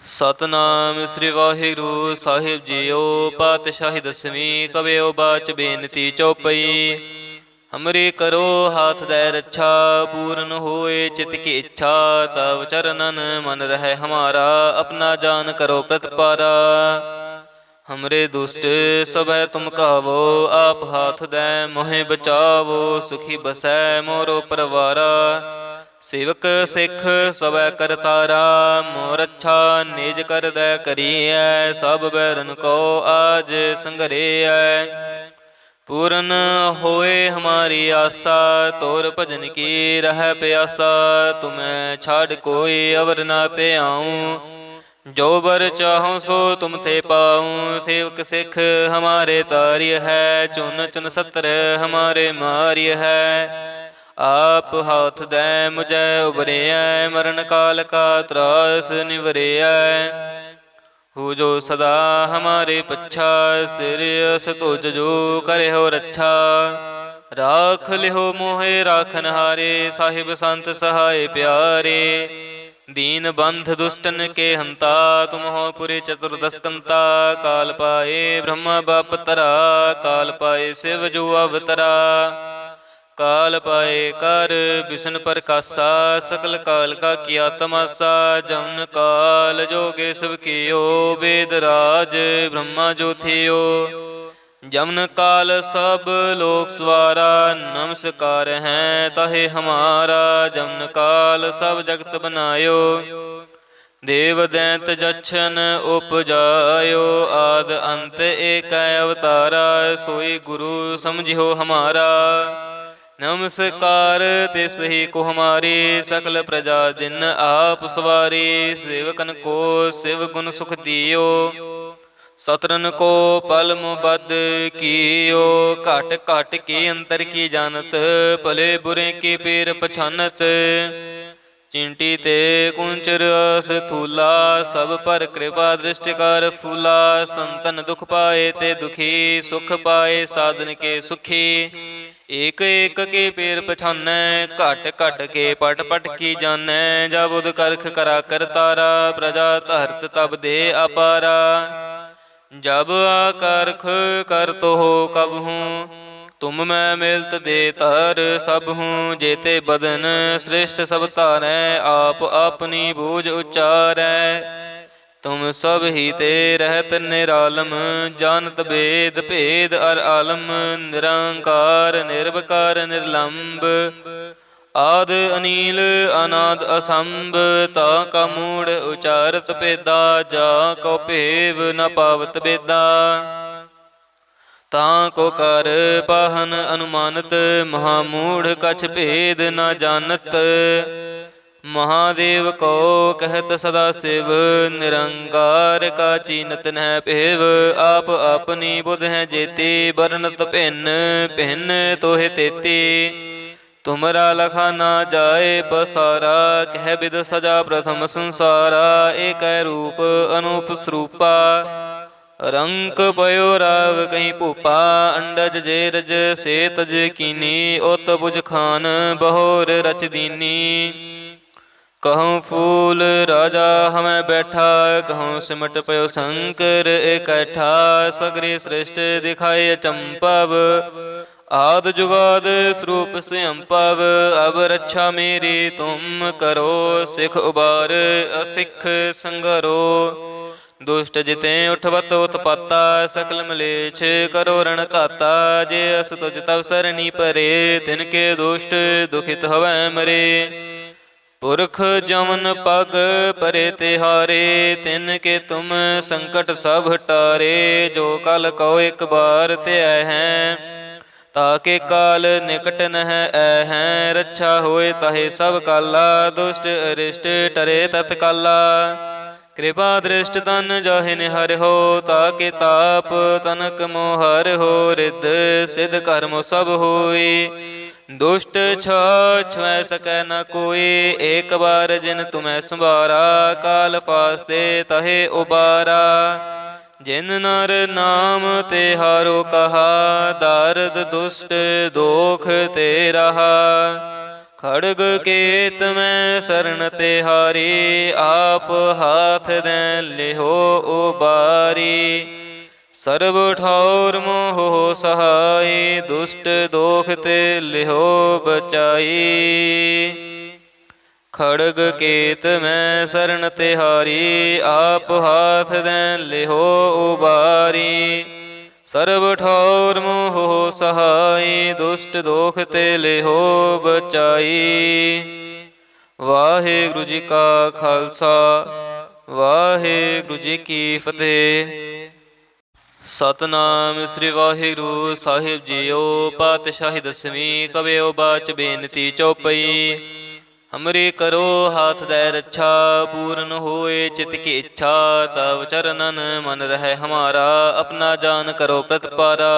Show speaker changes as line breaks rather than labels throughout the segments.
ਸਤਨਾਮ ਸ੍ਰੀ ਵਾਹਿਗੁਰੂ ਸਾਹਿਬ JIO. ਪਾਤਸ਼ਾਹੀ ਦਸਵੀਂ ਕਵਿਓ ਬਾਚ ਬੇਨਤੀ ਚੌਪਈ। हमरे करो हाथ दय रक्षा, पूर्ण होए चित की इच्छा। तव चरणन मन रहे हमारा, अपना जान करो प्रतिपारा। हमरे दुष्ट सब तुम कहावो, आप हाथ दय मोहे बचावो। सुखी बसै मोरो परवारा, सेवक सिख सब करतारा। मोर अच्छा निज कर दय करिए, सब बैरन को आज संघरिए। पूर्ण होए हमारी आशा, तोर भजन की रह प्यासा। तुम्हें छाड़ कोई अवर ना ते आऊँ, जो बर चाहूँ सो तुम थे पाऊँ। सेवक सिख हमारे तार्य है, चुन चुन सत्र हमारे मार्य है। आप हाथ दे मुझे उबरिया, मरण काल का त्रास निवरिया। हो जो सदा हमारे पच्छा, सिर अस तुझ जो करे हो रक्षा। राख लिहो मोहे राखन हारे, साहिब संत सहाय प्यारे। दीन बंध दुष्टन के हंता, तुम हो पुरी चतुर्दश कंता। काल पाए ब्रह्मा बाप तरा, काल पाए शिव जो अवतरा। काल पाए कर विष्णु प्रकाशा, सकल काल का किया तमाशा। जमन काल जोगे सब कियो, वेद राज ब्रह्मा जो थियो। जमन काल सब लोक सवारा, नमस्कार हैं तहे हमारा। जमन काल सब जगत बनायो, देव दैंत जच्छन उपजायो। आद अंत एक अवतारा, सोई गुरु समझियो हमारा। नमस्कार तिस ही को हमारी, सकल प्रजा जिन आप सवारी। सेवकन को शिव गुण सुख दियो, सतरन को पल मुबद कियो। घट घट के अंतर की जानत, भले बुरे की पीर पछानत। चिंटी ते कुंचर अस थूला, सब पर कृपा दृष्टि कर फूला। संतन दुख पाए ते दुखी, सुख पाए साधन के सुखी। एक एक के पेर पछानै, घट घट के पट पट की जानै। जब उद करख करा करतारा, प्रजा धरत तब दे अपारा। जब आकरख कर तो हो कब हूँ, तुम मैं मिलत दे तर सब हूँ। जेते बदन श्रेष्ठ सब तारै, आप अपनी बूझ उच्चारै। तुम सब ही ते रहत निरालम, जानत वेद भेद अर आलम। निरंकार निर्विकार निर्लंब, आद अनील अनाद असंभ। ता का मूढ़ उचारत पेदा, जा को भेव न पावत बेदा। तां को कर पाहन अनुमानत, महामूढ़ कछ भेद न जानत। महादेव को कहत सदा शिव, निरंकार का चीनत न भेव। आप अपनी बुध है जेती, बरनत भिन्न भिन्न तोहे तेती। तुमरा लखा ना जाए पसारा, कह विद सजा प्रथम संसारा। एक रूप अनूप स्वरूपा, रंक पयो राव कहीं भूपा। अंडज जे रज से तज कीनी, उत बुझ खान बहोर रच दीनी। कहूँ फूल राजा हमें बैठा, कहूँ सिमट पयो शंकर इकट्ठा। सगरी सृष्ट दिखाए चंपव, आद जुगाद स्वरूप स्वयं पव। अब रक्षा मेरी तुम करो, सिख उबार असिख संगरो। दुष्ट जिते उठवत उत्पाता, सकल मलेच्छ करो रण घाता। जे अस तुझ तव सरनी परे, तिनके दुष्ट दुखित हवै मरे। पुरख जमन पग परे तिहारे, तिनके तुम संकट सब टारे। जो कल कहो एक बार ते हैं, ताके काल निकट नह हैं। रक्षा होए ताहे सब काला, दुष्ट अरिष्ट टरे तत्काला। कृपा दृष्ट तन जाहि निहर हो, ताके ताप तनक मोहर हो। रिद्ध सिद्ध कर्म सब होई, दुष्ट छुए सकै न कोई। एक बार जिन तुम्हें संभारा, काल फास्ते तहे उबारा। जिन नर नाम ते हारो कहा, दारद दुष्ट दोख ते रहा। खड़ग केत में शरण तिहारी, आप हाथ दें लिहो उबारी। सर्व ठौर मोह सहाय, दुष्ट दोख ते लिहो बचाई। खड़ग केत में शरण तिहारी, आप हाथ दें लिहो उबारी। सर्व ठौर मोह सहाय, दुष्ट दोख ते लिहो बचाई। वाहिगुरु जी का खालसा, वाहिगुरु जी की फतेह। सतनाम श्री वाहिगुरु साहिब जीओ। पातशाही दसवीं कवियो बाच बेनती चौपई। हमरे करो हाथ दे रक्षा, पूर्ण होए चित की इच्छा। तब चरणन मन रहे हमारा, अपना जान करो प्रतिपारा।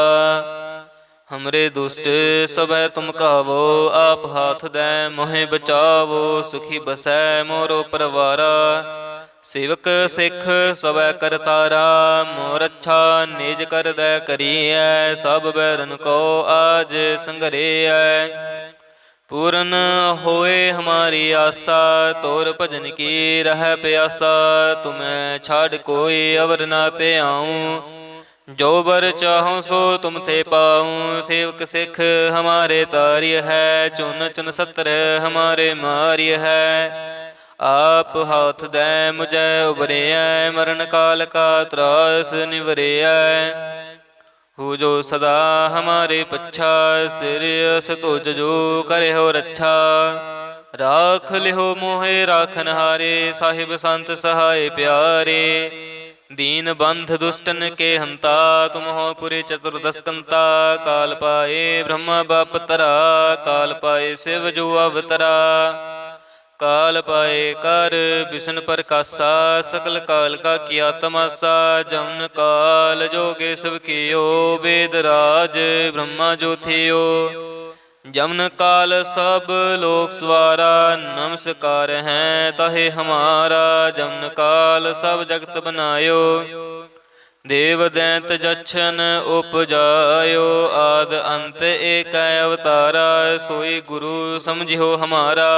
हमरे दुष्ट सब तुम कहावो, आप हाथ दे मोहे बचावो। सुखी बसै मोरो परवारा, सेवक सिख सब करतारा। मोर अच्छा निज कर दे करिए, सब बैरन को आज संघरिए। पूर्ण होए हमारी आशा, तोर भजन की रह प्यासा। तुम्हें छाड़ कोई अवर ना ते आऊं, जो बर चाहूं सो तुम थे पाऊं। सेवक सिख हमारे तार्य है, चुन चुन सत्र हमारे मार्य है। आप हाथ दे मुझे उबरिया, मरण काल का त्रास निवरिया। हो जो सदा हमारे पच्छा, सिरयस तुझ जो करे हो रक्षा। राख लिहो मोहे राखन हारे, साहिब संत सहाय प्यारे। दीन बंध दुष्टन के हंता, तुम हो पुरी चतुर्दश कंता। काल पाए ब्रह्मा बाप तरा, काल पाए शिव जो अवतरा। काल पाए कर विष्णु प्रकाशा, सकल काल का किया तमाशा। जमन काल जोगे सब कियो, वेद राज ब्रह्मा जो थियो। जमन काल सब लोक सवारा, नमस्कार हैं तहे हमारा। जमन काल सब जगत बनायो, देव दैंत जच्छन उपजायो। आद अंत एक अवतारा, सोई गुरु समझियो हमारा।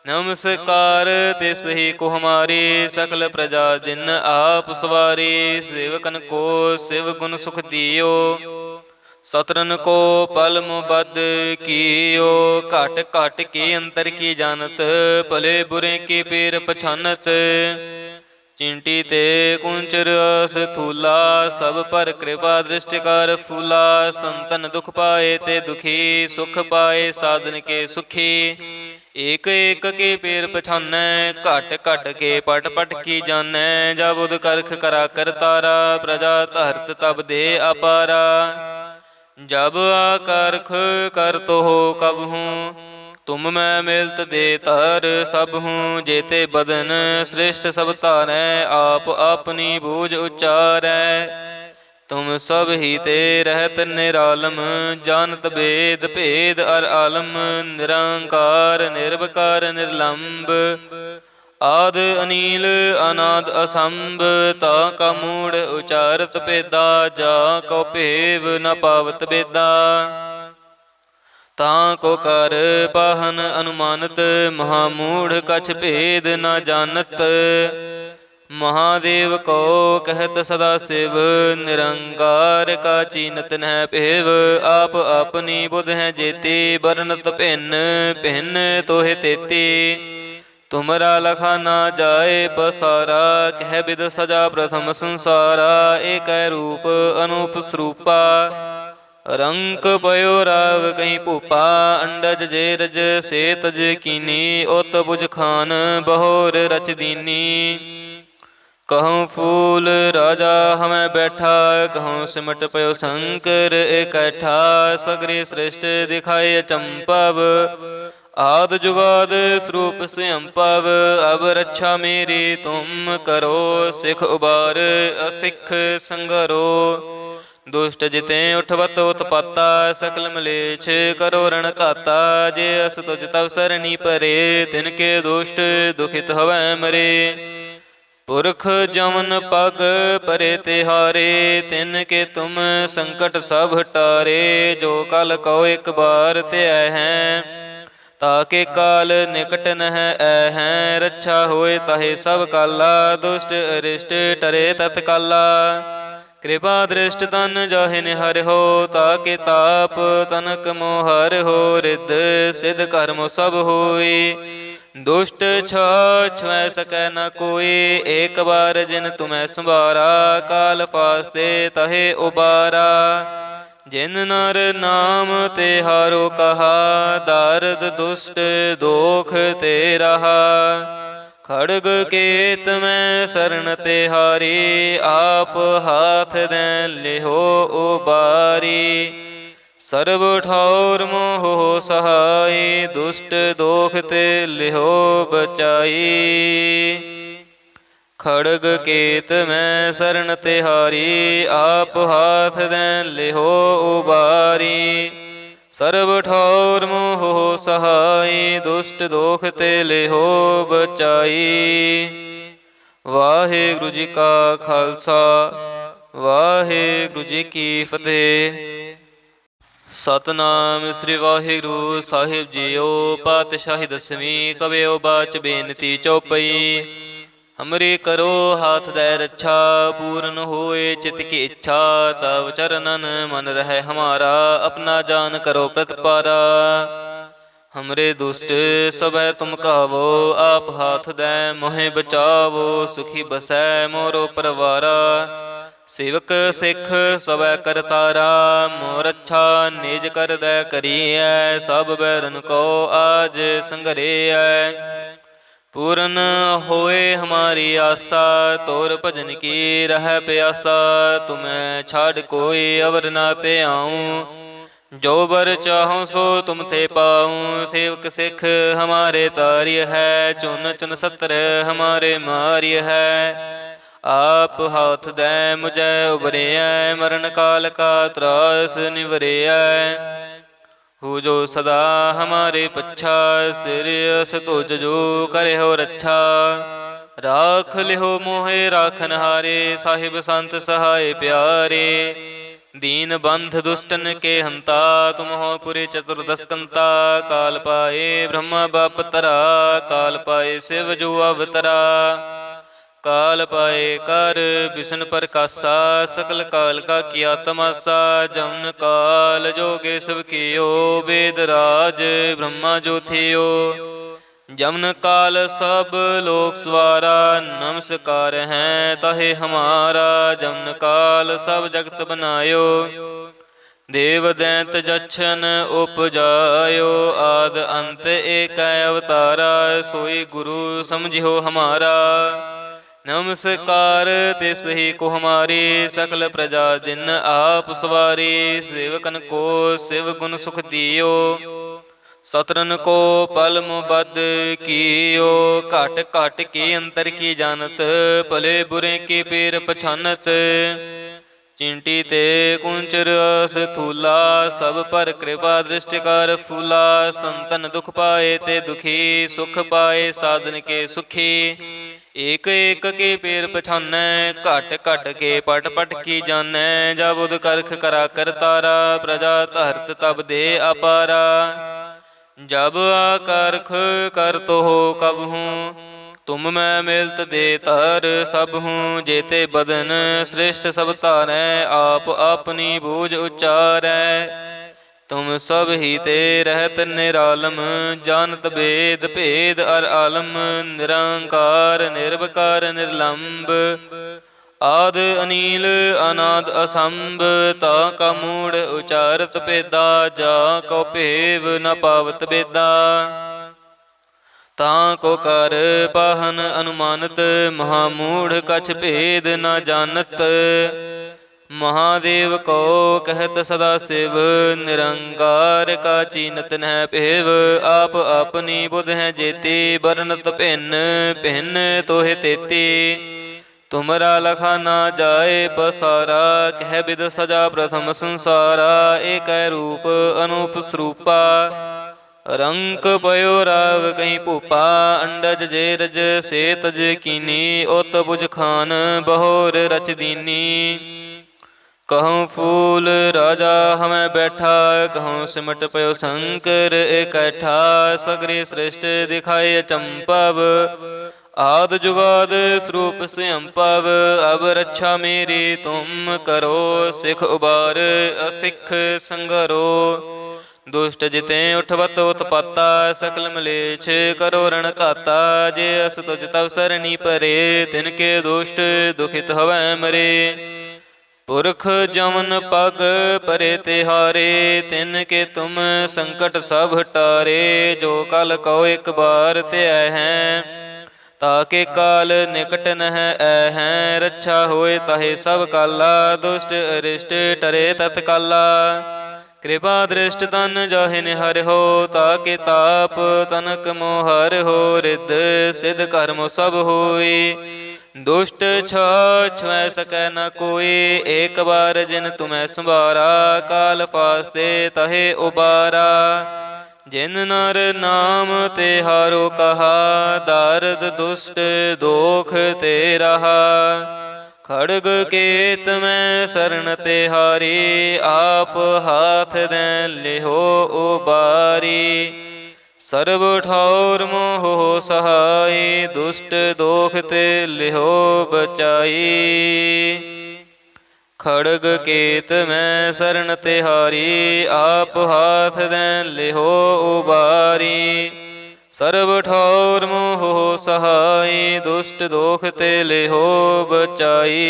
नमस्कार तिस ही को हमारी, सकल प्रजा जिन आप सवारी। सेवकन को शिव गुण सुख दियो, सतरन को पल मुबद कियो। घट घट के अंतर की जानत, भले बुरे की पीर पछानत। चिंटी ते कुंचर स्थूला, सब पर कृपा दृष्टि कर फूला। संतन दुख पाए ते दुखी, सुख पाए साधन के सुखी। एक एक के पेर पछानै, घट घट के पट पट की जानै। जब उद करख करा करतारा, प्रजा धरत तब दे अपारा। जब आकरख कर तो हो कब हूँ, तुम मैं मिलत दे तर सब हूँ। जेते बदन श्रेष्ठ सब तारै, आप अपनी बूझ उच्चारै। तुम सब ही ते रहत निरालम, जानत वेद भेद अर आलम। निरंकार निर्विकार निर्लंब, आद अनील अनाद असंभ। ता का मूढ़ उचारत पेदा, जा को भेव न पावत बेदा। तां को कर पाहन अनुमानत, महामूढ़ कछ भेद न जानत। महादेव को कहत सदा शिव, निरंकार का चीनत न भेव। आप अपनी बुध है जेती, बरनत भिन्न भिन्न तोहे तेती। तुमरा लखा ना जाए पसारा, कह विद सजा प्रथम संसारा। एक रूप अनूप स्वरूपा, रंक पयो राव कहीं भूपा। अंडज जे रज से तज कीनी, उत बुझ खान बहोर रच दीनी। कहूँ फूल राजा हमें बैठा, कहूँ सिमट पयो शंकर इकट्ठा। सगरे श्रेष्ठ दिखाए चंपव, आद जुगाद स्वरूप स्वयं पव। अब रक्षा मेरी तुम करो, सिख उबार असिख संगरो। दुष्ट जिते उठवत उत्पाता, सकल मलेच्छ करो रण घाता। जे अस तुझ तव सरनी परे, तिनके दुष्ट दुखित हवै मरे। पुरख जमन पग परे तिहारे, तिनके तुम संकट सब टारे। जो कल कहो एक बार ते हैं, ताके काल निकट नह ऐ रक्षा होए ताहे सब काला दुष्ट अरिष्ट टरे तत्काला कृपा दृष्ट तन जाहि निहर हो ताके ताप तनक मोहर हो रिद सिद्ध कर्म सब होई दुष्ट छुए सकै न कोई एक बार जिन तुम्हें संभारा काल फास्ते तहे उबारा जिन नर नाम ते हारो कहा दारद दुष्ट दोख ते रहा खड़ग केत में शरण ते हारी आप हाथ दें लिहो उबारी सर्व ठौर मोह सहाय दुष्ट दोख ते लिहो बचाई खड़ग केत में शरण तिहारी आप हाथ दें लिहो उबारी सर्व ठौर मोह सहाय दुष्ट दोख ते लिहो बचाई। वाहिगुरु जी का खालसा वाहिगुरु जी की फतेह। सतनाम श्री वाहिगुरु साहिब जीओ पातशाही दसवीं कवियो बाच बेनती चौपई। हमरे करो हाथ दे रक्षा पूर्ण होए चित की इच्छा तब चरणन मन रहे हमारा अपना जान करो प्रतिपारा। हमरे दुष्ट सब तुम कहावो आप हाथ दे मोहे बचावो सुखी बसै मोरो परवारा। सेवक सिख सब करतारा मोर अच्छा निज कर दे करिए सब बैरन को आज संघरिए। पूर्ण होए हमारी आशा तोर भजन की रह प्यासा तुम्हें छाड़ कोई अवर नाते आऊँ जो बर चाहूँ सो तुम थे पाऊँ। सेवक सिख हमारे तार्य है चुन चुन सत्र हमारे मार्य है। आप हाथ दे मुझे उबरे मरण काल का त्रास निवरे हो जो सदा हमारे पच्छा सिरस तुझ जो करे हो रक्षा। राख लिहो मोहे राखन हारे साहिब संत सहाय प्यारे। दीन बंध दुष्टन के हंता तुम हो पुरे चतुर्दश कंता। काल पाए ब्रह्मा बाप तरा काल पाए शिव जो अवतरा। काल पाए कर विष्णु प्रकाशा सकल काल का किया तमाशा। जमन काल जोगे सब कियो वेद राज ब्रह्मा जो थियो। जमन काल सब लोक सवारा नमस्कार हैं तहे हमारा। जमन काल सब जगत बनायो देव दैंत जच्छन उपजायो। आद अंत एक अवतारा सोई गुरु समझियो हमारा। नमस्कार तिस ही को हमारी सकल प्रजा जिन आप सवारी। सेवकन को शिव गुण सुख दियो सतरन को पल मुबद कियो। घट घट के अंतर की जानत भले बुरे के पेर पछानत। चिंटी ते कुंचर स्थूला सब पर कृपा दृष्टिकार फूला। संतन दुख पाए ते दुखी सुख पाए साधन के सुखी। एक एक के पेर पछानै घट घट के पट पट की जानै। जब उद करख करा कर तारा प्रजा धरत तब दे अपारा। जब आकरख कर तो हो कब हूँ तुम मैं मिलत दे तर सब हूँ। जेते बदन श्रेष्ठ सब तारै आप अपनी बूझ उच्चारै। तुम सब ही ते रहत निरालम जानत वेद भेद अर आलम। निरंकार निर्विकार निर्लंब आद अनील अनाद असंभ। ता का मूढ़ उचारत पेदा जा को भेव न पावत बेदा। ता को कर पाहन अनुमानत महामूढ़ कछ भेद न जानत। महादेव को कहत सदा शिव निरंकार का चीनत न भेव। आप अपनी बुध है जेती बरनत भिन्न भिन्न तोहे तेती। तुमरा लखा ना जाए पसारा कह विद सजा प्रथम संसारा। एक रूप अनूप स्वरूपा रंक पयो राव कहीं भूपा। अंडज जे रज से तज कीनी उत बुझ खान बहोर रच दीनी। कहूँ फूल राजा हमें बैठा, कहूँ सिमट पयो शंकर इकट्ठा। सगरी सृष्टि दिखाए चंपव, आद जुगाद स्वरूप स्वयं पव। अब रक्षा मेरी तुम करो, सिख उबार असिख संगरो। दुष्ट जिते उठवत उत्पाता, सकल मलेच्छ करो रण घाता। जे अस तुझ तव सरनी परे, तिनके दुष्ट दुखित हवै मरे। पुरख जमन पग परे तिहारे, तिनके तुम संकट सब टारे। जो कल कहो एक बार त्याह हैं, ताके काल निकट नह ऐहैं। रक्षा होए ताहे सब काला, दुष्ट अरिष्ट टरे तत्काला। कृपा दृष्ट तन जाहि निहर हो, ताके ताप तनक मोहर हो। रिद्ध सिद्ध कर्म सब होई, दुष्ट छुए सकै न कोई। एक बार जिन तुम्हें संभारा, काल फास्ते तहे उबारा। जिन नर नाम तिहारो कहा, दारद दुष्ट दोख ते रहा। खड़ग केत में शरण तिहारी, आप हाथ दें लिहो उबारी। सर्व ठौर मोह सहाय, दुष्ट दोख ते लिहो बचाई। खड़ग केत में शरण तिहारी, आप हाथ दें लिहो उबारी। सर्व ठौर मोह सहाय, दुष्ट दोख ते लिहो बचाई।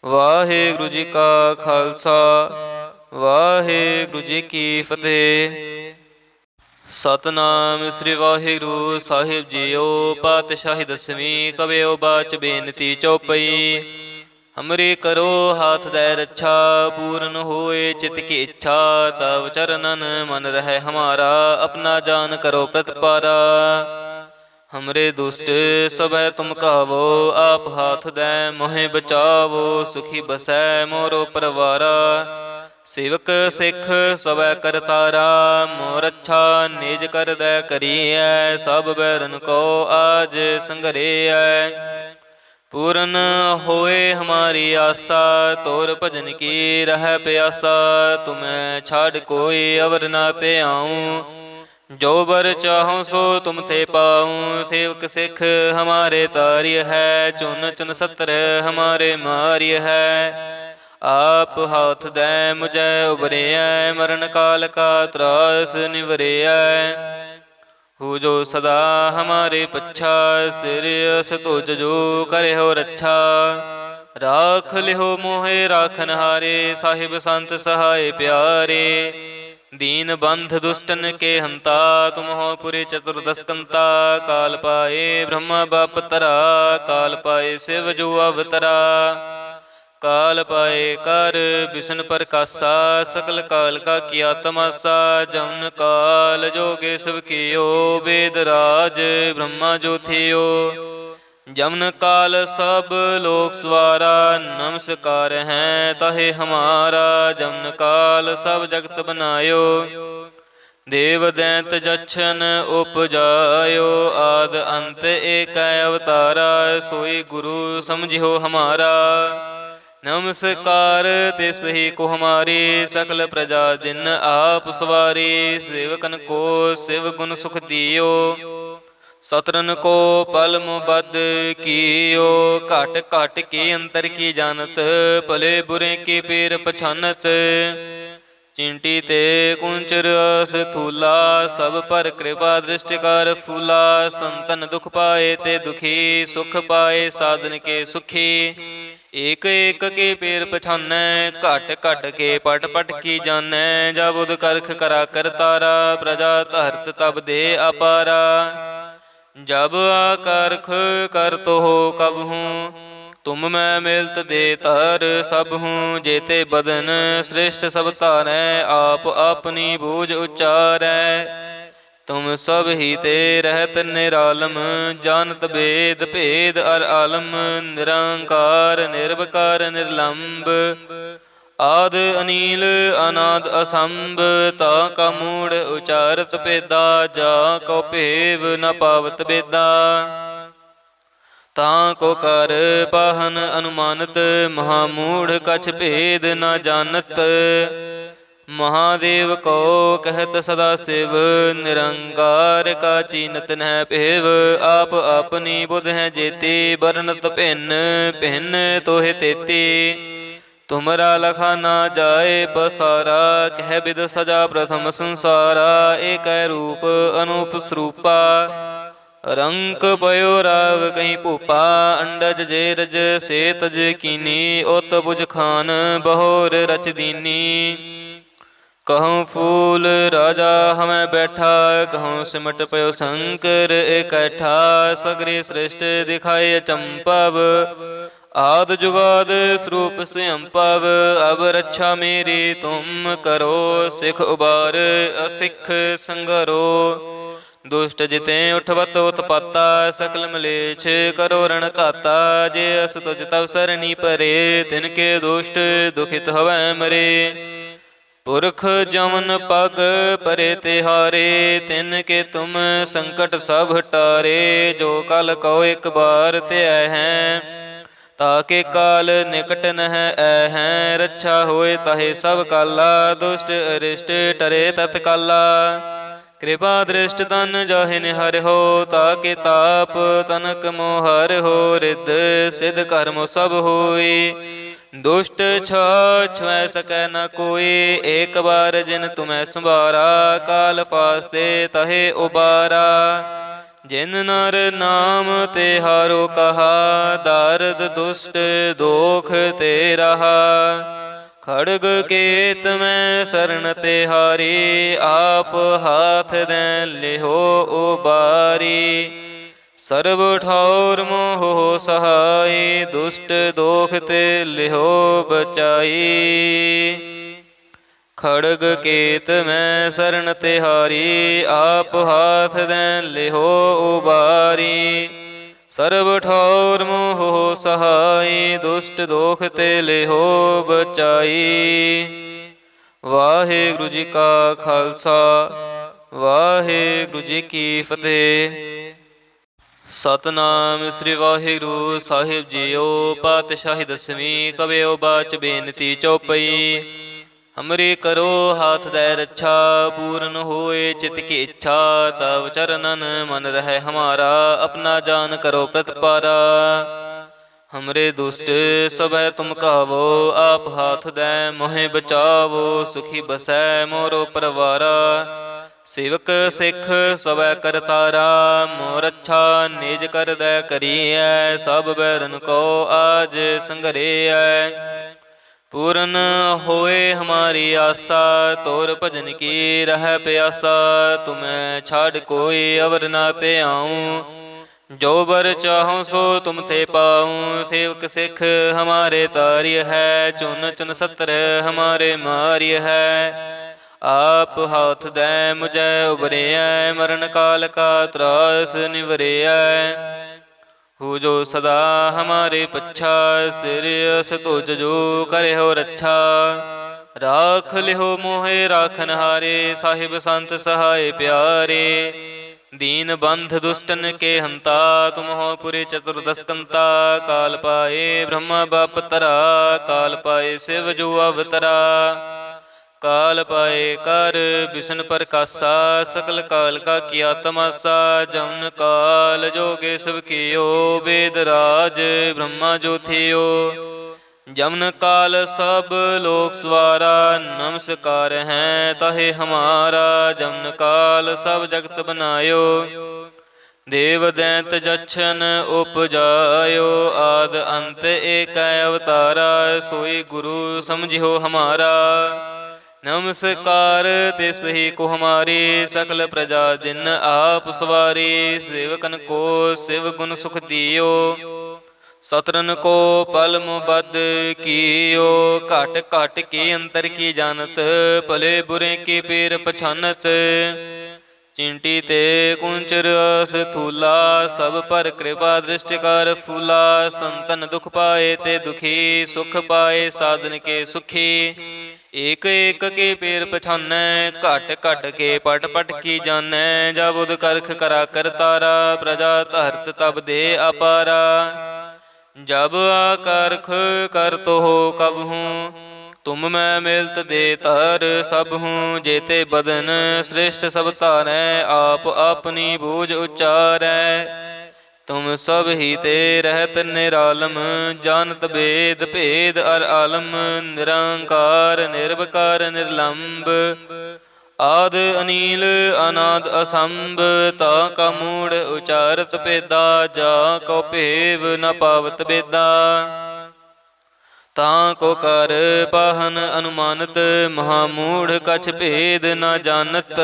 वाहिगुरु जी का खालसा, वाहिगुरु जी की फतेह। सतनाम श्री वाहिगुरु साहिब जीओ। पातशाही दसवीं कवियो बाच बेनती चौपई। हमरे करो हाथ दे रक्षा, पूर्ण होए चित की इच्छा। तब चरणन मन रहे हमारा, अपना जान करो प्रतिपारा। हमरे दुष्ट सब तुम कहावो, आप हाथ दे मोहे बचावो। सुखी बसै मोरो परवारा, सेवक सिख सब करतारा। मोर अच्छा निज कर दे करिए, सब बैरन को आज संघरिए। पूर्ण होए हमारी आशा, तोर भजन की रह प्यासा। तुम्हें छाड़ कोई अवर ना ते आऊँ, जो बर चाहूँ सो तुम थे पाऊँ। सेवक सिख हमारे तार्य है, चुन चुन सत्र हमारे मार्य है। आप हाथ दे मुझे उबरिया, मरण काल का त्रास निवरिया। हो जो सदा हमारे पच्छा, सिर अस तुझ जो करे हो रक्षा। राख लिहो मोहे राखन हारे, साहिब संत सहाय प्यारे। दीन बंध दुष्टन के हंता, तुम हो पुरी चतुर्दश कंता। काल पाए ब्रह्मा बाप तरा, काल पाए शिव जो अवतरा। काल पाए कर विष्णु प्रकाशा, सकल काल का किया तमाशा। जमन काल जोगे सब कियो, वेद राज ब्रह्मा जो थियो। जमन काल सब लोक सवारा, नमस्कार हैं तहे हमारा। जमन काल सब जगत बनायो, देव दैंत जच्छन उपजायो। आद अंत एक अवतारा, सोई गुरु समझियो हमारा। नमस्कार तिस ही को हमारी, सकल प्रजा जिन आप सवारी। सेवकन को शिव गुण सुख दियो, सतरन को पल मुबद कियो। घट घट के अंतर की जानत, भले बुरे की पीर पछानत। चिंटी ते कुंचर अस थूला, सब पर कृपा दृष्टि कर फूला। संतन दुख पाए ते दुखी, सुख पाए साधन के सुखी। एक एक के पेर पछानै, घट घट के पट पट की जानै। जब उद करख करा करतारा, प्रजा धरत तब दे अपारा। जब आकरख कर तो हो कब हूँ, तुम मैं मिलत दे तर सब हूँ। जेते बदन श्रेष्ठ सब तारै, आप अपनी बूझ उच्चारै। तुम सब ही ते रहत निरालम, जानत वेद भेद अर आलम। निरंकार निर्विकार निर्लंब, आद अनील अनाद असंभ। ता का मूढ़ उचारत पेदा, जा को भेव न पावत बेदा। ਤਾਂ ਕੋ ਕਰ ਪਾਹਨ ਅਨੁਮਾਨਤ, ਮਹਾਮੂੜ ਕਛ ਭੇਦ ਨਾ ਜਾਣਤ। ਮਹਾਦੇਵ ਕੋ ਕਹਿਤ ਸਦਾ ਸਿਵ, ਨਿਰੰਕਾਰ ਕਾ ਚੀਨਤ ਨਹਿ ਭੇਵ। ਆਪ ਆਪਨੀ ਬੁਧ ਹੈ ਜੇਤੀ, ਬਰਨਤ ਭਿੰਨ ਭਿੰਨ ਤੋਹਿ ਤੇਤੀ। ਤੁਮਰਾ ਲਖਾ ਨਾ ਜਾਏ ਪਸਾਰਾ, ਕਹਿ ਬਿਦ ਸਜਾ ਪ੍ਰਥਮ ਸੰਸਾਰਾ। ਏਕੈ ਰੂਪ ਅਨੂਪ ਸਰੂਪਾ, ਰੰਕ ਪਇਓ ਰਾਵ ਕਹੀਂ ਭੂਪਾ। ਅੰਡਜ ਜੇ ਰਜ ਸੇ ਤਜ ਕੀਨੀ, ਉਤ ਬੁਝ ਖਾਨ ਬਹੋਰ ਰਚ ਦੀਨੀ। कहूँ फूल राजा हमें बैठा, कहूँ सिमट पयो शंकर इकट्ठा। सगरे सृष्ट दिखाए अचंपव, आद जुगाद स्वरूप स्वयंपव। अब रक्षा मेरी तुम करो, सिख उबार असिख संगरो। दुष्ट जिते उठवत उत्पाता, सकल मलेच्छ करो रण घाता। जे अस तुझ तव सरनी परे, तिनके दुष्ट दुखित हवै मरे। पुरख जमन पग परे तिहारे, तिनके तुम संकट सब हटारे। जो कल कहो एक बार त्याह हैं, ताके काल निकट नह ऐ। रक्षा होए ताहे सब काला, दुष्ट अरिष्ट टरे तत्काला। कृपा दृष्ट तन जाहि निहर हो, ताके ताप तनक मोहर हो। रिद्ध सिद्ध कर्म सब होई, दुष्ट छुए सकै न कोई। एक बार जिन तुम्हें संभारा, काल फास्ते तहे उबारा। जिन नर नाम तिहारो कहा, दारद दुष्ट दोख ते रहा। खड़ग केत में शरण तिहारी, आप हाथ दें लिहो उबारी। सर्व ठौर मोह सहाय, दुष्ट दोख ते लिहो बचाई। खड़ग केत में शरण तिहारी, आप हाथ दें लिहो उबारी। सर्व ठौर मोह सहाय, दुष्ट दोख ते लिहो बचाई। वाहिगुरु जी का खालसा, वाहिगुरु जी की फतेह। सतनाम श्री वाहिगुरु साहिब जीओ। पातशाही दसवीं कबियो बाच बेनती चौपई। हमरे करो हाथ दे रक्षा, पूर्ण होए चित की इच्छा। तब चरणन मन रहे हमारा, अपना जान करो प्रतिपारा। हमरे दुष्ट सब तुम कहावो, आप हाथ दे मोहे बचावो। सुखी बसै मोरो परवारा, सेवक सिख सवै करतारा। मोर अच्छा निज कर दै करिए, सब बैरन को आज संघरिए। पूर्ण होए हमारी आशा, तोर भजन की रह प्यासा। तुम्हें छाड़ कोई अवर ना ते आऊँ, जो बर चाहूँ सो तुम थे पाऊँ। सेवक सिख हमारे तार्य है, चुन चुन सत्र हमारे मार्य है। आप हाथ दे मुझे उबरिया, मरण काल का त्रास निवरिया। हो जो सदा हमारे पच्छा, सिर अस तुझ जो करे हो रक्षा। राख लिहो मोहे राखन हारे, साहिब संत सहाय प्यारे। दीन बंध दुष्टन के हंता, तुम हो पुरे चतुर्दश कंता। काल पाए ब्रह्मा बाप तरा, काल पाए शिव जो अवतरा। काल पाए कर विष्णु प्रकाशा, सकल काल का किया तमाशा। जमन काल जोगे सब कियो, वेद राज ब्रह्मा जो थियो। जमन काल सब लोक सवारा, नमस्कार हैं तहे हमारा। जमन काल सब जगत बनायो, देव दैंत जच्छन उपजायो। आद अंत एक अवतारा, सोई गुरु समझियो हमारा। नमस्कार तिस ही को हमारी, सकल प्रजा जिन आप सवारी। सेवकन को शिव गुण सुख दियो, सतरन को पल मुबद कियो। घट घट के अंतर की जानत, भले बुरे की पीर पछानत। चिंटी ते कुंचर अस थूला, सब पर कृपा दृष्टि कर फूला। संतन दुख पाए ते दुखी, सुख पाए साधन के सुखी। ਏਕ ਏਕ ਕੇ ਪੇਰ ਪਛਾਨੈ, ਘਟ ਘਟ ਕੇ ਪਟ ਪਟ ਕੀ ਜਾਣੈ। ਜਬ ਉਦ ਕਰਖ ਕਰਾ ਕਰਤਾਰਾ, ਪ੍ਰਜਾ ਧਰਤ ਤਬ ਦੇ ਅਪਾਰਾ। ਜਬ ਆਕਰਖ ਕਰਤੋ ਹੋ ਕਬਹੂੰ, ਤੁਮ ਮੈਂ ਮਿਲਤ ਦੇ ਧਰ ਸਭਹੂੰ। ਜੇਤੇ ਬਦਨ ਸ੍ਰਿਸ਼ਟ ਸਭ ਧਾਰੈ, ਆਪ ਆਪਣੀ ਬੂਝ ਉਚਾਰੈ। ਤੁਮ ਸਭ ਹੀ ਤੇ ਰਹਿਤ ਨਿਰਾਲਮ, ਜਾਨਤ ਬੇਦ ਭੇਦ ਅਰ ਆਲਮ। ਨਿਰੰਕਾਰ ਨਿਰਵਕਾਰ ਨਿਰਲੰਭ, ਆਦ ਅਨੀਲ ਅਨਾਦ ਅਸੰਭ। ਤਾ ਕਾ ਮੂੜ ਉਚਾਰਤ ਭੇਦਾ, ਜਾ ਕੋ ਭੇਵ ਨ ਪਾਵਤ ਬੇਦਾ। ਤਾਂ ਕੋ ਕਰ ਪਾਹਨ ਅਨੁਮਾਨਤ, ਮਹਾਮੂੜ ਕਛ ਭੇਦ ਨ ਜਾਣਤ।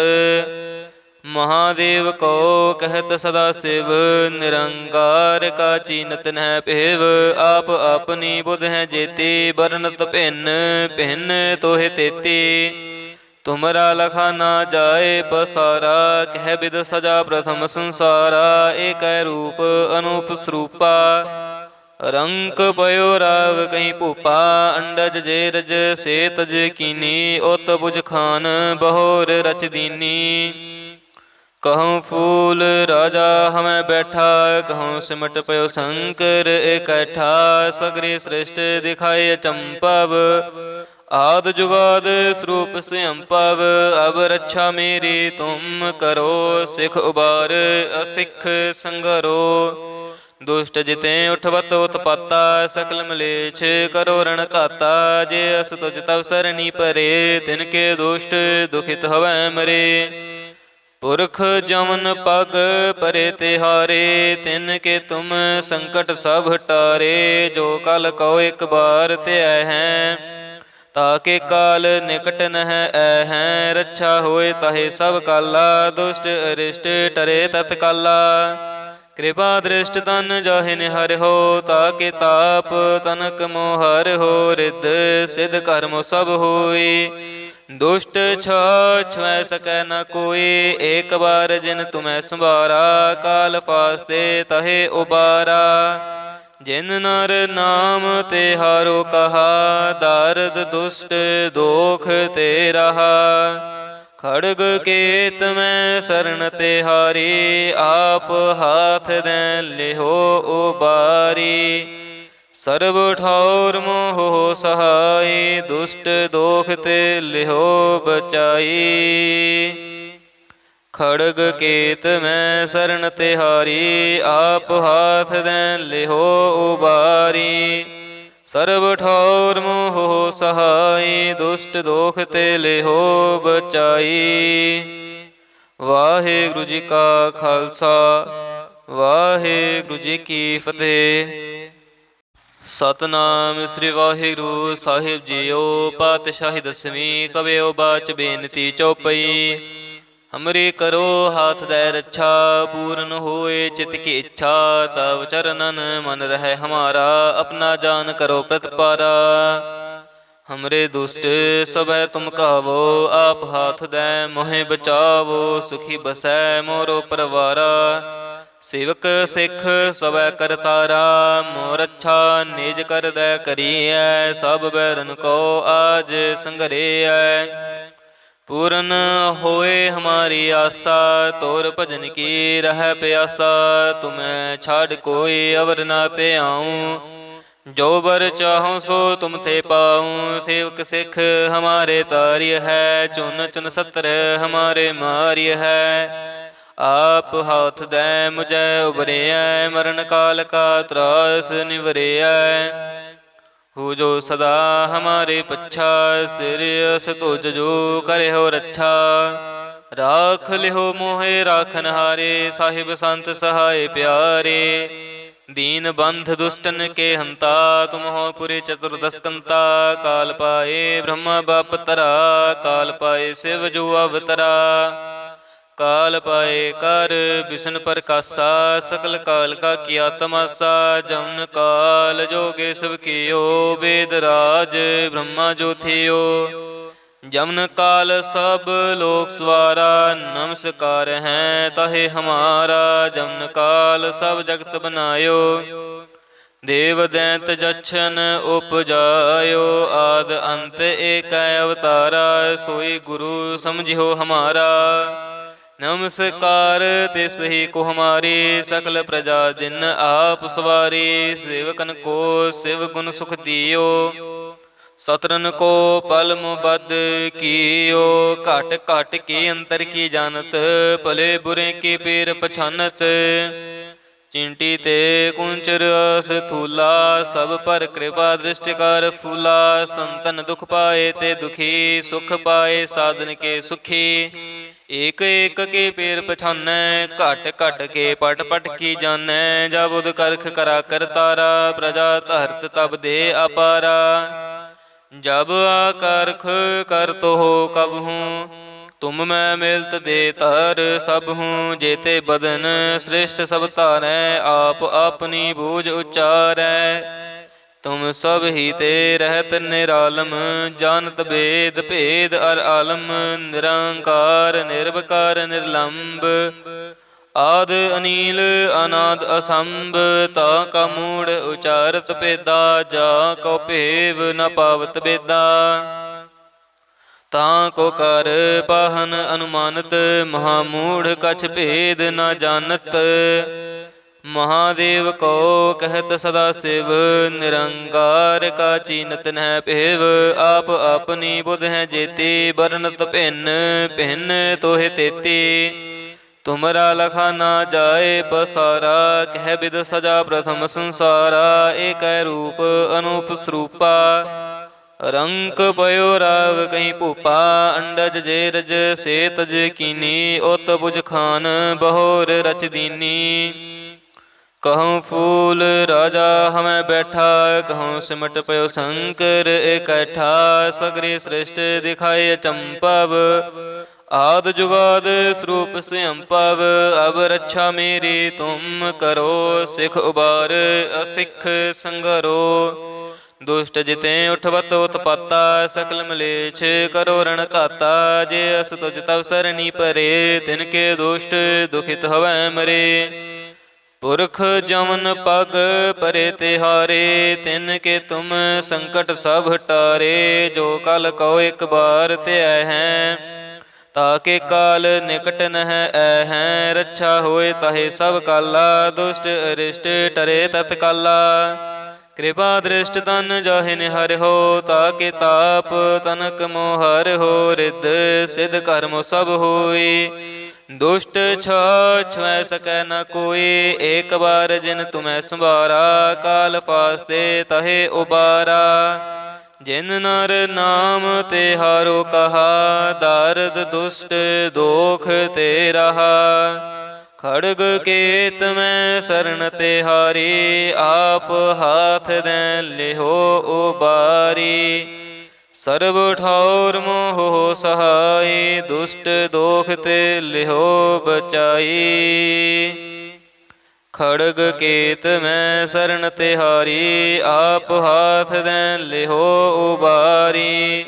ਮਹਾਦੇਵ ਕੋ ਕਹਿਤ ਸਦਾ ਸਿਵ, ਨਿਰੰਕਾਰ ਕਾ ਚੀਨਤ ਨਹਿ ਭੇਵ। ਆਪ ਆਪਣੀ ਬੁਧ ਹੈ ਜੇਤੀ, ਬਰਨਤ ਭਿੰਨ ਭਿੰਨ ਤੋਹਿ ਤੇਤੀ। ਤੁਮਰਾ ਲਖਾ ਨਾ ਜਾਏ ਪਸਾਰਾ, ਕਹਿ ਬਿਦ ਸਜਾ ਪ੍ਰਥਮ ਸੰਸਾਰਾ। ਏਕੈ ਰੂਪ ਅਨੂਪ ਸਰੂਪਾ, ਰੰਕ ਪਇਓ ਰਾਵ ਕਹੀ ਭੂਪਾ। ਅੰਡਜ ਜੇ ਰਜ ਸੇ ਤਜ ਕੀਨੀ, ਉਤ ਬੁਝ ਖਾਨ ਬਹੋਰ ਰਚ ਦੀਨੀ। ਕਹੂੰ ਫੂਲ ਰਾਜਾ ਹਮੈ ਬੈਠਾ, ਕਹੂੰ ਸਿਮਟ ਪਇਓ ਸ਼ੰਕਰ ਇਕੱਠਾ। ਸਗਰੀ ਸ੍ਰਿਸ਼ਟ ਦਿਖਾਏ ਅਚੰਭਵ, ਆਦ ਜੁਗਾਦ ਸਰੂਪ ਸਯੰਭਵ। ਅਬ ਰੱਛਾ ਮੇਰੀ ਤੁਮ ਕਰੋ, ਸਿਖ ਉਬਾਰ ਅਸਿਖ ਸੰਗਰੋ। ਦੁਸ਼ਟ ਜਿਤੇ ਉਠਵਤ ਉਤਪਾਤਾ, ਸਕਲ ਮਲੇਛ ਕਰੋ ਰਣ ਘਾਤਾ। ਜੇ ਅਸ ਤੁਜ ਤਵ ਸਰਣੀ ਪਰੇ, ਤਿਨ ਕੇ ਦੁਸ਼ਟ ਦੁਖਿਤ ਹਵੈ ਮਰੇ। ਪੁਰਖ ਜਮਨ ਪਗ ਪਰੇ ਤਿਹਾਰੇ, ਤਿਨ ਕੇ ਤੁਮ ਸੰਕਟ ਸਭ ਟਾਰੇ। ਜੋ ਕਲ ਕਉ ਇਕ ਬਾਰ ਧਿਆਇ ਹੈ, ਤਾਕੇ ਕਾਲ ਨਿਕਟ ਨਹਿ ਐਹੈ। ਰੱਛਾ ਹੋਏ ਤਾਹੇ ਸਭ ਕਾਲਾ, ਦੁਸ਼ਟ ਅਰਿਸ਼ਟ ਟਰੇ ਤਤਕਾਲਾ। ਕਿਰਪਾ ਦ੍ਰਿਸ਼ਟ ਤਨ ਜਾਹਿ ਨਿਹਰਿਓ, ਤਾਕੇ ਤਾਪ ਤਨਕ ਮੋਹ ਹਰਿਓ। ਰਿੱਧ ਸਿਧ ਕਰਮ ਸਭ ਹੋਈ, ਦੁਸ਼ਟ ਛੁਐ ਸਕੈ ਨ ਕੋਈ। ਏਕ ਬਾਰ ਜਿਨ ਤੁਮੈ ਸੰਭਾਰਾ, ਕਾਲ ਫਾਸਤੇ ਤਹੇ ਉਬਾਰਾ। ਜਿਨ ਨਰ ਨਾਮ ਤੇ ਹਾਰੋ ਕਹਾ, ਦਾਰਦ ਦੁਸ਼ਟ ਦੋਖ ਤੇ ਰਹਾ। ਖੜਗ ਕੇਤ ਮੈਂ ਸਰਣ ਤੇ ਹਾਰੀ, ਆਪ ਹਾਥ ਦੈ ਲਿਹੋ ਉਬਾਰੀ। ਸਰਬ ਠੌਰ ਮੋਹ ਸਹਾਈ, ਦੁਸ਼ਟ ਦੋਖ ਤੇ ਲਿਹੋ ਬਚਾਈ। ਖੜਗ ਕੇਤ ਮੈਂ ਸਰਣ ਤੇ ਹਾਰੀ, ਆਪ ਹਾਥ ਦੈ ਲਿਹੋ ਉਬਾਰੀ। ਸਰਬ ਠੌਰ ਮੋਹ ਸਹਾਈ, ਦੁਸ਼ਟ ਦੋਖ ਤੇ ਲਿਹੋ ਬਚਾਈ। ਵਾਹਿਗੁਰੂ ਜੀ ਕਾ ਖਾਲਸਾ, ਵਾਹਿਗੁਰੂ ਜੀ ਕੀ ਫਤਿਹ। ਸਤਨਾਮ ਸ੍ਰੀ ਵਾਹਿਗੁਰੂ ਸਾਹਿਬ ਜੀਓ। ਪਾਤਸ਼ਾਹੀ ਦਸਵੀਂ, ਕਬਿਓ ਬਾਚ ਬੇਨਤੀ ਚੌਪਈ। ਹਮਰੀ ਕਰੋ ਹਾਥ ਦੈ ਰੱਛਾ, ਪੂਰਨ ਹੋਏ ਚਿਤ ਕੀ ਇੱਛਾ। ਤਵ ਚਰਨਨ ਮਨ ਰਹਿ ਹਮਾਰਾ, ਆਪਣਾ ਜਾਨ ਕਰੋ ਪ੍ਰਤਪਾਰਾ। ਹਮਰੇ ਦੁਸ਼ਟ ਸਭੈ ਤੁਮ ਕਾਵੋ, ਆਪ ਹਾਥ ਦੈ ਮੋਹਿ ਬਚਾਵੋ। ਸੁਖੀ ਬਸੈ ਮੋਰੋ ਪਰਵਾਰਾ, ਸੇਵਕ ਸਿੱਖ ਸਭੈ ਕਰਤਾਰਾ। ਮੋਰ ਰੱਛਾ ਨਿਜ ਕਰਦੈ ਕਰੀਐ, ਸਭ ਬੈਰਨ ਕੋ ਆਜ ਸੰਘਰੇਐ। ਪੂਰਨ ਹੋਏ ਹਮਾਰੀ ਆਸਾ, ਤੋਰ ਭਜਨ ਕੀ ਰਹਿ ਪਿਆਸਾ। ਤੁਮੈ ਛਾੜ ਕੋਈ ਅਵਰ ਨਾ ਤੇ ਆਊ, ਜੋ ਬਰ ਚਾਹੋ ਸੋ ਤੁਮ ਤੇ ਪਾਊ। ਸੇਵਕ ਸਿੱਖ ਹਮਾਰੇ ਤਾਰਿਯ ਹੈ, ਚੁਨ ਚੁਨ ਸਤਰ ਹਮਾਰੇ ਮਾਰਿਯ ਹੈ। ਆਪ ਹਾਥ ਦੈ ਮੁਝੈ ਉਬਰਿਐ, ਮਰਨ ਕਾਲ ਕਾ ਤਰਾਸ ਨਿਵਰਿਐ। ਹੋ ਜੋ ਸਦਾ ਹਮਾਰੇ ਪੱਛਾ, ਸਿਰ ਅਸ ਤੁਜ ਜੋ ਕਰਿਓ ਰੱਛਾ। ਰਾਖ ਲਿਓ ਮੋਹਿ ਰਾਖਨ ਹਾਰੇ, ਸਾਹਿਬ ਸੰਤ ਸਹਾਇ ਪਿਆਰੇ। ਦੀਨ ਬੰਧ ਦੁਸ਼ਟਨ ਕੇ ਹੰਤਾ, ਤੁਮ ਹੋ ਪੁਰੀ ਚਤੁਰਦਸ ਕੰਤਾ। ਕਾਲ ਪਾਏ ਬ੍ਰਹਮਾ ਬਾਪ ਤਰਾ, ਕਾਲ ਪਾਏ ਸਿਵ ਜੋ ਅਵਤਰਾ। ਕਾਲ ਪਾਏ ਕਰ ਬਿਸ਼ਨ ਪ੍ਰਕਾਸ਼ਾ, ਸਕਲ ਕਾਲ ਕਾ ਕੀਆ ਤਮਾਸਾ। ਜਮਨ ਕਾਲ ਜੋਗੇ ਸਭ ਕੀਓ, ਵੇਦ ਰਾਜ ਬ੍ਰਹਮਾ ਜੋ ਥਿਓ। ਜਮਨ ਕਾਲ ਸਭ ਲੋਕ ਸਵਾਰਾ, ਨਮਸਕਾਰ ਹੈ ਤਹੇ ਹਮਾਰਾ। ਜਮਨ ਕਾਲ ਸਭ ਜਗਤ ਬਨਾਇਓ, ਦੇਵ ਦੈਂਤ ਜਛਨ ਉਪਜਾਇਓ ਆਦ ਅੰਤ ਏਕੈ ਅਵਤਾਰਾ ਸੋਈ ਗੁਰੂ ਸਮਝਿਓ ਹਮਾਰਾ। ਨਮਸਕਾਰ ਤਿਸ ਹੀ ਕੋ ਹਮਾਰੀ ਸਕਲ ਪ੍ਰਜਾ ਜਿਨ ਆਪ ਸਵਾਰੀ। ਸੇਵਕਨ ਕੋ ਸਿਵ ਗੁਣ ਸੁਖ ਦਿਓ ਸਤਰਨ ਕੋ ਪਲ ਮੁਬਦ ਕੀਓ। ਘਟ ਘਟ ਕੇ ਅੰਤਰ ਕੀ ਜਾਣਤ ਭਲੇ ਬੁਰੇ ਕੀ ਪੀਰ ਪਛਾਨਤ। ਚਿੰਟੀ ਤੇ ਕੁੰਚਰ ਸਥੂਲਾ ਸਭ ਪਰ ਕਿਰਪਾ ਦ੍ਰਿਸ਼ਟ ਕਰ ਫੂਲਾ। ਸੰਤਨ ਦੁਖ ਪਾਏ ਤੇ ਦੁਖੀ ਸੁਖ ਪਾਏ ਸਾਧਨ ਕੇ ਸੁਖੀ। ਏਕ ਏਕ ਕੇ ਪੇਰ ਪਛਾਨੈ ਘਟ ਘਟ ਕੇ ਪਟ ਪਟ ਕੀ ਜਾਣੈ। ਜਬ ਉਦ ਕਰਖ ਕਰਾ ਕਰਤਾਰਾ ਪ੍ਰਜਾ ਧਰਤ ਤਬ ਦੇ ਅਪਾਰਾ। ਜਬ ਆਕਰਖ ਕਰਤੋ ਹੋ ਕਬਹੂੰ ਤੁਮ ਮੈਂ ਮਿਲਤ ਦੇ ਧਰ ਸਭ ਹੂੰ। ਜੇਤੇ ਬਦਨ ਸ੍ਰਿਸ਼ਟ ਸਭ ਧਾਰੈ ਆਪ ਆਪਣੀ ਬੂਝ ਉਚਾਰੈ। ਤੁਮ ਸਭ ਹੀ ਤੇ ਰਹਿਤ ਨਿਰਾਲਮ ਜਾਨਤ ਬੇਦ ਭੇਦ ਅਰ ਆਲਮ। ਨਿਰੰਕਾਰ ਨਿਰਵਕਾਰ ਨਿਰਲੰਭ ਆਦ ਅਨੀਲ ਅਨਾਦ ਅਸੰਭ। ਤਾ ਕਾ ਮੂੜ ਉਚਾਰਤ ਭੇਦਾ ਜਾ ਕੋ ਭੇਵ ਨ ਪਾਵਤ ਬੇਦਾ। ਤਾਂ ਕੋ ਕਰ ਪਾਹਨ ਅਨੁਮਾਨਤ ਮਹਾਮੂੜ ਕਛ ਭੇਦ ਨ ਜਾਣਤ। ਮਹਾਦੇਵ ਕੋ ਕਹਿਤ ਸਦਾ ਸਿਵ ਨਿਰੰਕਾਰ ਕਾ ਚੀਨਤ ਨਹਿ ਭੇਵ। ਆਪ ਆਪਣੀ ਬੁਧ ਹੈ ਜੇਤੀ ਬਰਨਤ ਭਿੰਨ ਭਿੰਨ ਤੋਹਿ ਤੇਤੀ। ਤੁਮਰਾ ਲਖਾ ਨਾ ਜਾਏ ਪਸਾਰਾ ਕਹਿ ਬਿਦ ਸਜਾ ਪ੍ਰਥਮ ਸੰਸਾਰਾ। ਏਕੈ ਰੂਪ ਅਨੂਪ ਸਰੂਪਾ ਰੰਕ ਪਇਓ ਰਾਵ ਕਹੀਂ ਭੂਪਾ। ਅੰਡਜ ਜੇ ਰਜ ਸੇ ਤਜ ਕੀਨੀ ਉਤ ਬੁਝ ਖਾਨ ਬਹੋਰ ਰਚ ਦੀਨੀ। ਕਹੂੰ ਫੂਲ ਰਾਜਾ ਹਮੈ ਬੈਠਾ ਕਹੂੰ ਸਿਮਟ ਪਇਓ ਸ਼ੰਕਰ ਇਕੱਠਾ। ਸਗਰੀ ਸ੍ਰਿਸ਼ਟ ਦਿਖਾਏ ਅਚੰਭਵ ਆਦ ਜੁਗਾਦ ਸਰੂਪ ਸਯੰਭਵ। ਅਬ ਰੱਛਾ ਮੇਰੀ ਤੁਮ ਕਰੋ ਸਿਖ ਉਬਾਰ ਅਸਿਖ ਸੰਗਰੋ। ਦੁਸ਼ਟ ਜਿਤੇ ਉਠਵਤ ਉਤਪਾਤਾ ਸਕਲ ਮਲੇਛ ਕਰੋ ਰਣ ਘਾਤਾ। ਜੇ ਅਸ ਤੁਜ ਤਵ ਸਰਣੀ ਪਰੇ ਤਿਨ ਕੇ ਦੁਸ਼ਟ ਦੁਖਿਤ ਹਵੈ ਮਰੇ। ਪੁਰਖ ਜਮਨ ਪਗ ਪਰੇ ਤਿਹਾਰੇ ਤਿਨ ਕੇ ਤੁਮ ਸੰਕਟ ਸਭ ਟਾਰੇ। ਜੋ ਕਲ ਕਉ ਇਕ ਬਾਰ ਧਿਆਇ ਹੈ ਤਾਕੇ ਕਾਲ ਨਿਕਟ ਨਹਿ ਐਹੈ। ਰੱਛਾ ਹੋਏ ਤਾਹੇ ਸਭ ਕਾਲਾ ਦੁਸ਼ਟ ਅਰਿਸ਼ਟ ਟਰੇ ਤਤਕਾਲਾ। ਕਿਰਪਾ ਦ੍ਰਿਸ਼ਟ ਤਨ ਜਾਹਿ ਨਿਹਰਿ ਹੋ ਤਾਕੇ ਤਾਪ ਤਨਕ ਮੋਹਰ ਹੋ। ਰਿੱਧ ਸਿਧ ਕਰਮ ਸਭ ਹੋਈ ਦੁਸ਼ਟ ਛੁਐ ਸਕੈ ਨ ਕੋਈ। ਏਕ ਬਾਰ ਜਿਨ ਤੁਮੈ ਸੰਭਾਰਾ ਕਾਲ ਫਾਸਤੇ ਤਹੇ ਉਬਾਰਾ। ਜਿਨ ਨਰ ਨਾਮ ਤੇ ਹਾਰੋ ਕਹਾ ਦਰਦ ਦੁਸ਼ਟ ਦੋਖ ਤੇ ਰਹਾ। ਖੜਗ ਕੇਤ ਮੈਂ ਸਰਣ ਤੇ ਹਾਰੀ ਆਪ ਹਾਥ ਦੈ ਲਿਹੋ ਉਬਾਰੀ। ਸਰਬ ਠੌਰ ਮੋਹ ਸਹਾਈ ਦੁਸ਼ਟ ਦੋਖ ਤੇ ਲਿਹੋ ਬਚਾਈ। ਖੜਗ ਕੇਤ ਮੈਂ ਸਰਣ ਤੇ ਹਾਰੀ ਆਪ ਹਾਥ ਦੈ ਲਿਹੋ ਉਬਾਰੀ।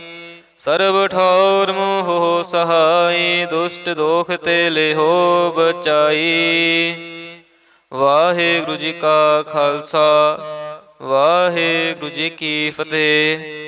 ਸਰਬ ਠੌਰ ਮੋਹ ਸਹਾਈ ਦੁਸ਼ਟ ਦੋਖ ਤੇ ਲਿਹੋ ਬਚਾਈ। ਵਾਹਿਗੁਰੂ ਜੀ ਕਾ ਖਾਲਸਾ ਵਾਹਿਗੁਰੂ ਜੀ ਕੀ ਫਤਿਹ।